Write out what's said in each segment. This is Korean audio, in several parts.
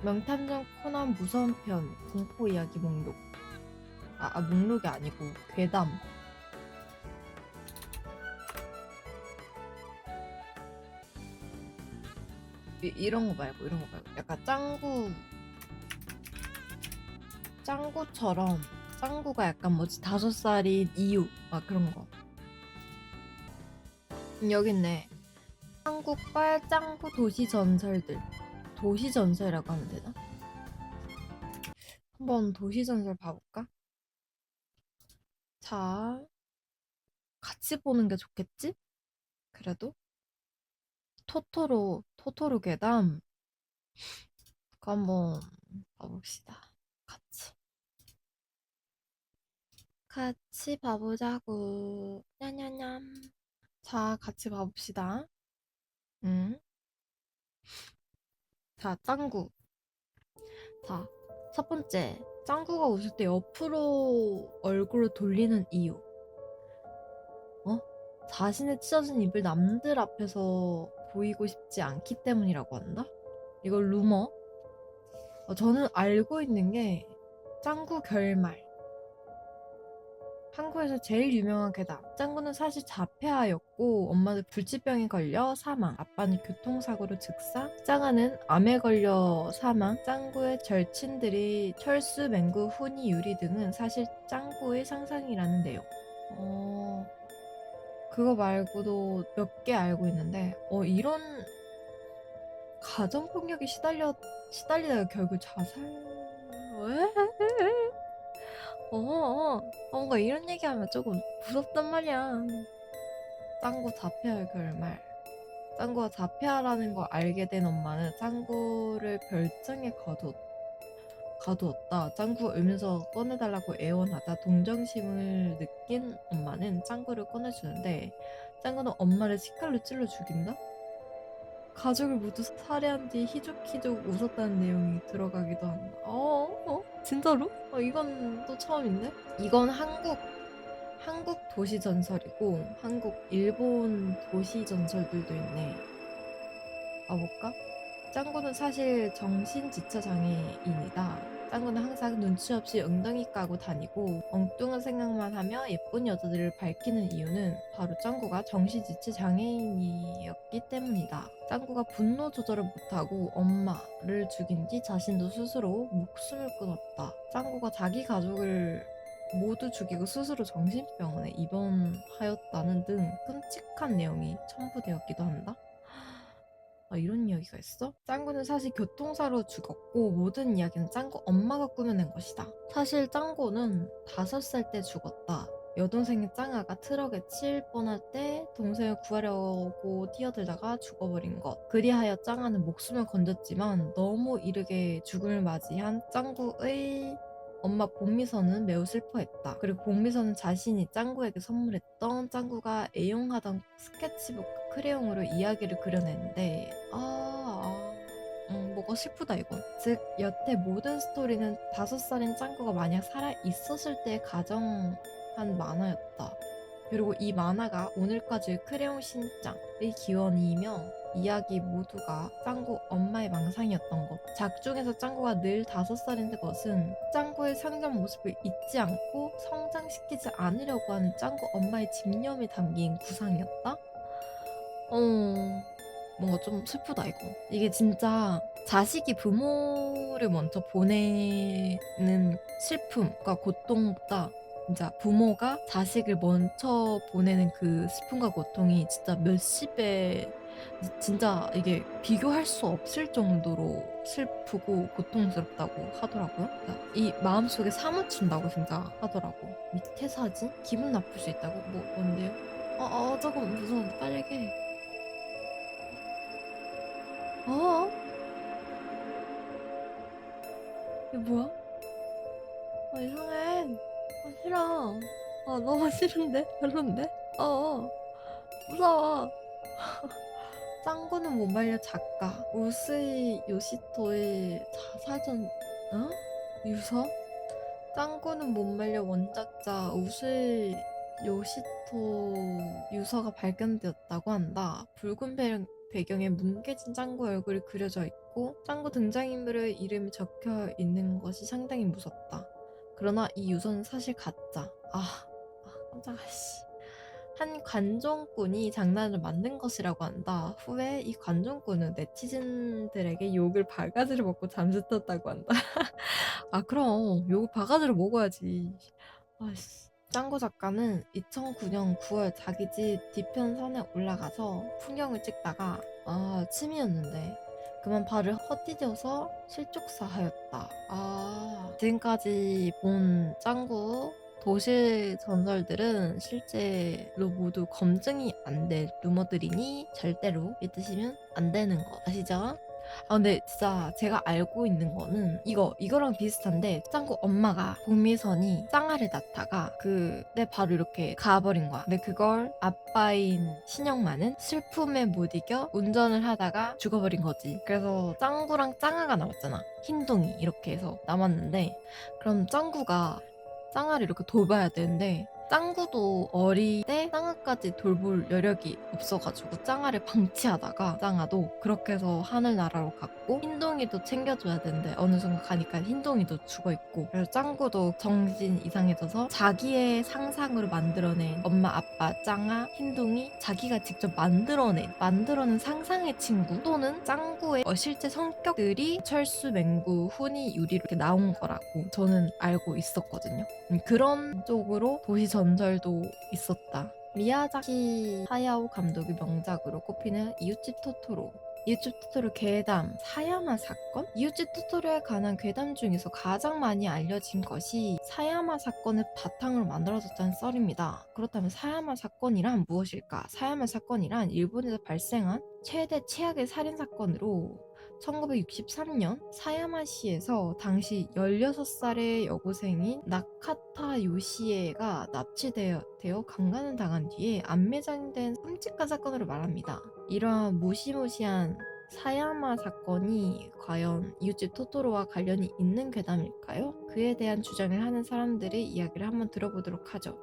명탐정 코난 무서운 편 공포 이야기 목록. 목록이 아니고 괴담. 이런 거 말고 약간 짱구처럼 짱구가 약간 뭐지 5살인 이유 막 그런 거. 여기 있네. 한국 빨짱구 도시 전설들. 도시 전설이라고 하면 되나? 한번 도시 전설 봐볼까? 자, 같이 보는 게 좋겠지? 그래도 토토로 괴담. 그거 한번 봐봅시다. 같이. 같이 봐보자고. 냠냠냠. 자, 같이 봐봅시다. 응? 자, 짱구. 자, 첫 번째. 짱구가 웃을 때 옆으로 얼굴을 돌리는 이유. 어? 자신의 찢어진 입을 남들 앞에서 보이고 싶지 않기 때문이라고 한다? 이걸 루머? 저는 알고 있는 게 짱구 결말. 한국에서 제일 유명한 괴담. 짱구는 사실 자폐아였고 엄마는 불치병에 걸려 사망. 아빠는 교통사고로 즉사. 짱아는 암에 걸려 사망. 짱구의 절친들이 철수, 맹구, 훈이, 유리 등은 사실 짱구의 상상이라는 내용. 그거 말고도 몇 개 알고 있는데 이런 가정폭력에 시달리다가 결국 자살. 왜? 뭔가 이런 얘기하면 조금 무섭단 말이야. 짱구 자폐아의 결말. 짱구가 자폐아라는 걸 알게 된 엄마는 짱구를 별장에 가두었다. 짱구가 울면서 꺼내달라고 애원하다 동정심을 느낀 엄마는 짱구를 꺼내주는데 짱구는 엄마를 식칼로 찔러 죽인다? 가족을 모두 살해한 뒤 희죽희죽 웃었다는 내용이 들어가기도 한다. 진짜로? 이건 또 처음인데? 이건 한국 도시 전설이고, 일본 도시 전설들도 있네. 봐볼까? 짱구는 사실 정신지체 장애인이다. 짱구는 항상 눈치 없이 엉덩이 까고 다니고 엉뚱한 생각만 하며 예쁜 여자들을 밝히는 이유는 바로 짱구가 정신지체 장애인이었기 때문이다. 짱구가 분노 조절을 못하고 엄마를 죽인 뒤 자신도 스스로 목숨을 끊었다. 짱구가 자기 가족을 모두 죽이고 스스로 정신병원에 입원하였다는 등 끔찍한 내용이 첨부되었기도 한다. 이런 이야기가 있어? 짱구는 사실 교통사로 죽었고 모든 이야기는 짱구 엄마가 꾸며낸 것이다. 사실 짱구는 5살 때 죽었다. 여동생인 짱아가 트럭에 치일 뻔할 때 동생을 구하려고 뛰어들다가 죽어버린 것. 그리하여 짱아는 목숨을 건졌지만 너무 이르게 죽음을 맞이한 짱구의 엄마 복미선은 매우 슬퍼했다. 그리고 복미선은 자신이 짱구에게 선물했던 짱구가 애용하던 스케치북 크레용으로 이야기를 그려냈는데 뭐가 슬프다 이건. 즉 여태 모든 스토리는 5살인 짱구가 만약 살아있었을 때의 가정한 만화였다. 그리고 이 만화가 오늘까지의 크레용 신짱의 기원이며 이야기 모두가 짱구 엄마의 망상이었던 것. 작중에서 짱구가 늘 5살인 것은 짱구의 상점 모습을 잊지 않고 성장시키지 않으려고 하는 짱구 엄마의 집념이 담긴 구상이었다? 뭔가 좀 슬프다 이거. 이게 진짜 자식이 부모를 먼저 보내는 슬픔과 고통보다 진짜 부모가 자식을 먼저 보내는 그 슬픔과 고통이 진짜 몇십 배, 진짜 이게 비교할 수 없을 정도로 슬프고 고통스럽다고 하더라고요. 그러니까 이 마음속에 사무친다고 진짜 하더라고. 밑에 사진? 기분 나쁠 수 있다고? 뭔데요? 조금 무서운데 빨리 얘기해. 어? 이게 뭐야? 이상해. 싫어. 너무 싫은데? 별론데? 무서워. 짱구는 못 말려 작가. 우스이 요시토의 자살전, 유서? 짱구는 못 말려 원작자 우스이 요시토 유서가 발견되었다고 한다. 붉은 배경에 뭉개진 짱구 얼굴이 그려져 있고 있고 짱구 등장인물의 이름이 적혀 있는 것이 상당히 무섭다. 그러나 이 유서는 사실 가짜. 깜짝아 씨. 한 관종꾼이 장난을 만든 것이라고 한다. 후에 이 관종꾼은 네티즌들에게 욕을 바가지로 먹고 잠수탔다고 한다. 그럼 욕을 바가지로 먹어야지. 아이씨. 짱구 작가는 2009년 9월 자기 집 뒤편 산에 올라가서 풍경을 찍다가 침이었는데 그만 발을 헛디뎌서 실족사하였다. 지금까지 본 짱구 도시 전설들은 실제로 모두 검증이 안 될 루머들이니 절대로 믿으시면 안 되는 거 아시죠? 근데 진짜 제가 알고 있는 거는 이거랑 비슷한데 짱구 엄마가 복미선이 짱아를 낳다가 내 바로 이렇게 가버린 거야. 근데 그걸 아빠인 신영만은 슬픔에 못 이겨 운전을 하다가 죽어버린 거지. 그래서 짱구랑 짱아가 남았잖아. 흰둥이 이렇게 해서 남았는데 그럼 짱구가 짱아를 이렇게 돌봐야 되는데 짱구도 어릴 때 짱아까지 돌볼 여력이 없어가지고 짱아를 방치하다가 짱아도 그렇게 해서 하늘나라로 갔고 흰둥이도 챙겨줘야 되는데 어느 순간 가니까 흰둥이도 죽어있고 그래서 짱구도 정신 이상해져서 자기의 상상으로 만들어낸 엄마 아빠 짱아 흰둥이 자기가 직접 만들어낸 상상의 친구 또는 짱구의 실제 성격들이 철수 맹구 훈이 유리 이렇게 나온 거라고 저는 알고 있었거든요. 그런 쪽으로 도시 전설도 있었다. 미야자키 하야오 감독의 명작으로 꼽히는 이웃집 토토로. 이웃집 토토로 괴담, 사야마 사건? 이웃집 토토로에 관한 괴담 중에서 가장 많이 알려진 것이 사야마 사건을 바탕으로 만들어졌다는 썰입니다. 그렇다면 사야마 사건이란 무엇일까? 사야마 사건이란 일본에서 발생한 최대 최악의 살인사건으로 1963년 사야마시에서 당시 16살의 여고생인 나카타 요시에가 납치되어 강간을 당한 뒤에 안매장된 끔찍한 사건으로 말합니다. 이러한 무시무시한 사야마 사건이 과연 이웃집 토토로와 관련이 있는 괴담일까요? 그에 대한 주장을 하는 사람들의 이야기를 한번 들어보도록 하죠.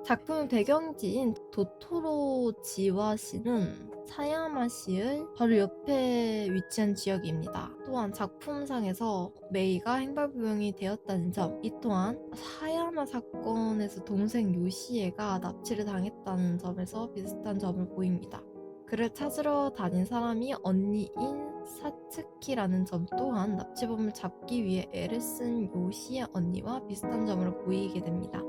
작품의 배경지인 도토로 지와시는 사야마시의 바로 옆에 위치한 지역입니다. 또한 작품상에서 메이가 행방불명이 되었다는 점, 이 또한 사야마 사건에서 동생 요시에가 납치를 당했다는 점에서 비슷한 점을 보입니다. 그를 찾으러 다닌 사람이 언니인 사츠키라는 점 또한 납치범을 잡기 위해 애를 쓴 요시의 언니와 비슷한 점으로 보이게 됩니다.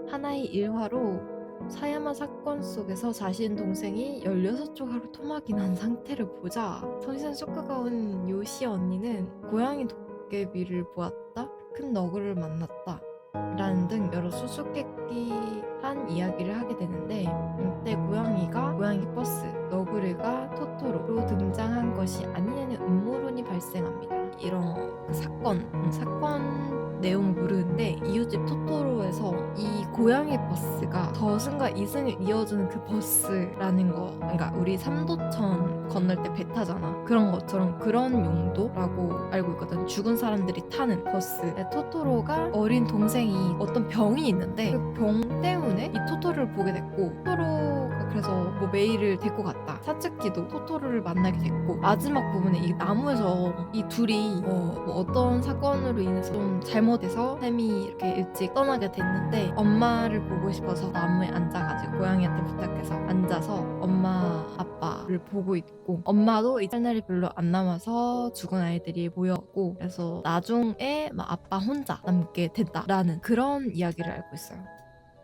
하나의 일화로 사야마 사건 속에서 자신 동생이 16조각으로 토막이 난 상태를 보자 정신 쇼크가 온 요시 언니는 고양이 도깨비를 보았다, 큰 너구를 만났다 라는 등 여러 수수께끼한 이야기를 하게 되는데 이때 고양이가 고양이 버스, 너구리가 토토로로 등장한 것이 아니냐는 음모론이 발생합니다. 이런 사건 내용 모르는데 이웃집 토토로에서 이 고양이 버스가 저승과 이승을 이어주는 그 버스라는 거, 그러니까 우리 삼도천 건널 때 배 타잖아, 그런 것처럼 그런 용도라고 알고 있거든. 죽은 사람들이 타는 버스. 토토로가 어린 동생이 어떤 병이 있는데 그 병 때문에 이 토토로를 보게 됐고 토토로가 그래서 뭐 메이를 데리고 갔다. 사츠키도 토토로를 만나게 됐고 마지막 부분에 이 나무에서 이 둘이 어떤 사건으로 인해서 좀 잘못해서 샘이 이렇게 일찍 떠나게 됐는데 엄마를 보고 싶어서 나무에 앉아가지고 고양이한테 부탁해서 앉아서 엄마 아빠를 보고 있고 엄마도 이 할 날이 별로 안 남아서 죽은 아이들이 모였고 그래서 나중에 아빠 혼자 남게 됐다라는 그런 이야기를 알고 있어요.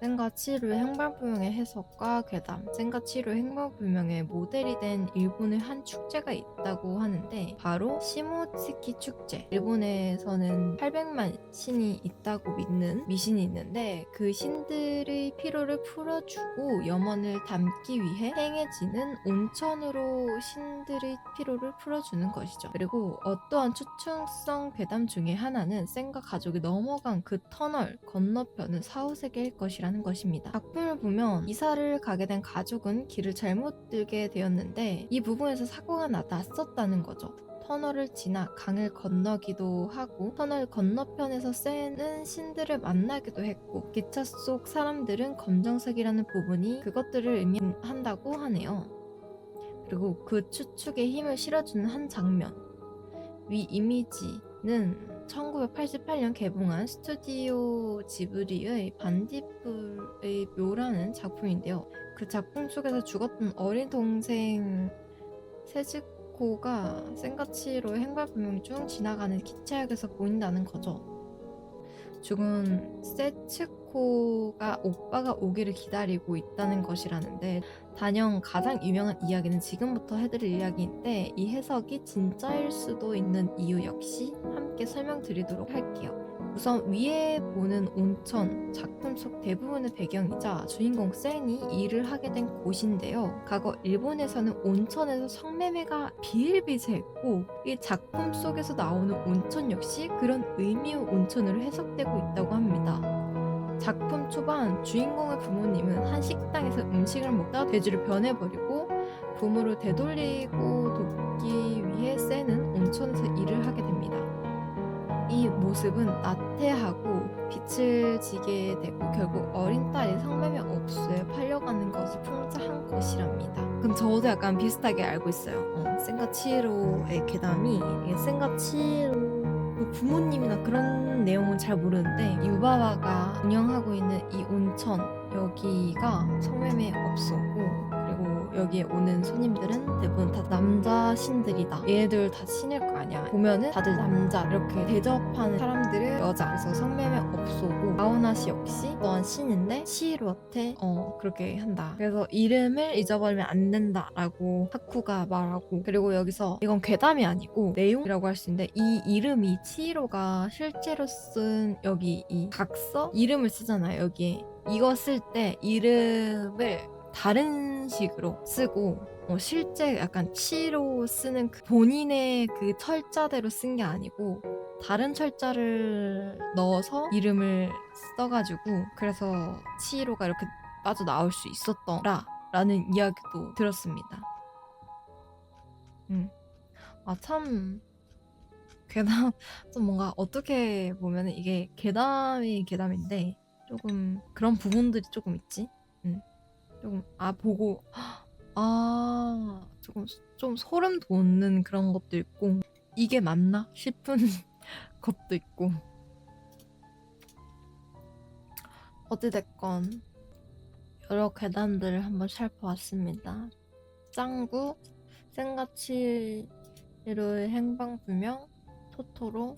센과 치루의 행방불명의 해석과 괴담. 센과 치루의 행방불명의 모델이 된 일본의 한 축제가 있다고 하는데 바로 시모츠키 축제. 일본에서는 800만 신이 있다고 믿는 미신이 있는데 그 신들의 피로를 풀어주고 염원을 담기 위해 행해지는 온천으로 신들의 피로를 풀어주는 것이죠. 그리고 어떠한 추측성 괴담 중에 하나는 센과 가족이 넘어간 그 터널 건너편은 사후세계일 것이라는 것입니다. 작품을 보면 이사를 가게 된 가족은 길을 잘못 들게 되었는데 이 부분에서 사고가 났었다는 거죠. 터널을 지나 강을 건너기도 하고 터널 건너편에서 센은 신들을 만나기도 했고 기차 속 사람들은 검정색이라는 부분이 그것들을 의미한다고 하네요. 그리고 그 추측에 힘을 실어주는 한 장면, 위 이미지는 1988년 개봉한 스튜디오 지브리의 반딧불의 묘라는 작품인데요. 그 작품 속에서 죽었던 어린 동생 세즈코가 센가치로의 행방불명 중 지나가는 기차역에서 보인다는 거죠. 죽은 세츠코가 오빠가 오기를 기다리고 있다는 것이라는데, 단연 가장 유명한 이야기는 지금부터 해드릴 이야기인데, 이 해석이 진짜일 수도 있는 이유 역시 함께 설명드리도록 할게요. 우선 위에 보는 온천, 작품 속 대부분의 배경이자 주인공 센이 일을 하게 된 곳인데요. 과거 일본에서는 온천에서 성매매가 비일비재했고, 이 작품 속에서 나오는 온천 역시 그런 의미의 온천으로 해석되고 있다고 합니다. 작품 초반 주인공의 부모님은 한 식당에서 음식을 먹다 돼지를 변해버리고 부모를 되돌리고 돕기 위해 센은 온천에서 일을 하게 됩니다. 이 모습은 나태하고 빛을 지게 되고 결국 어린 딸이 성매매 업소에 팔려가는 것을 풍자한 것이랍니다. 그럼 저도 약간 비슷하게 알고 있어요. 센과 치히로의 괴담이 이게 센과 치히로 부모님이나 그런 내용은 잘 모르는데, 유바바가 운영하고 있는 이 온천 여기가 성매매 업소고, 그리고 여기에 오는 손님들은 대부분 다 남자 신들이다. 얘네들 다 신일 거 아니야. 보면은 다들 남자 이렇게 대접하는 사람들은 여자. 그래서 성매매 업소고, 아오나시 역시 또한 신인데 치히로한테 그렇게 한다. 그래서 이름을 잊어버리면 안 된다라고 하쿠가 말하고, 그리고 여기서 이건 괴담이 아니고 내용이라고 할 수 있는데, 이 이름이 치히로가 실제로 쓴 여기 이 각서 이름을 쓰잖아요. 여기에 이거 쓸 때 이름을 다른 식으로 쓰고, 실제 약간 치로 쓰는 그 본인의 그 철자대로 쓴 게 아니고 다른 철자를 넣어서 이름을 써가지고, 그래서 치히로가 이렇게 빠져나올 수 있었더라 라는 이야기도 들었습니다. 참 괴담, 좀 뭔가 어떻게 보면 이게 괴담이 괴담인데 조금 그런 부분들이 조금 있지. 조금 보고 조금 좀 소름 돋는 그런 것도 있고, 이게 맞나 싶은 것도 있고. 어찌됐건 여러 괴담들을 한번 살펴봤습니다. 짱구, 센가치히로의 행방불명, 토토로,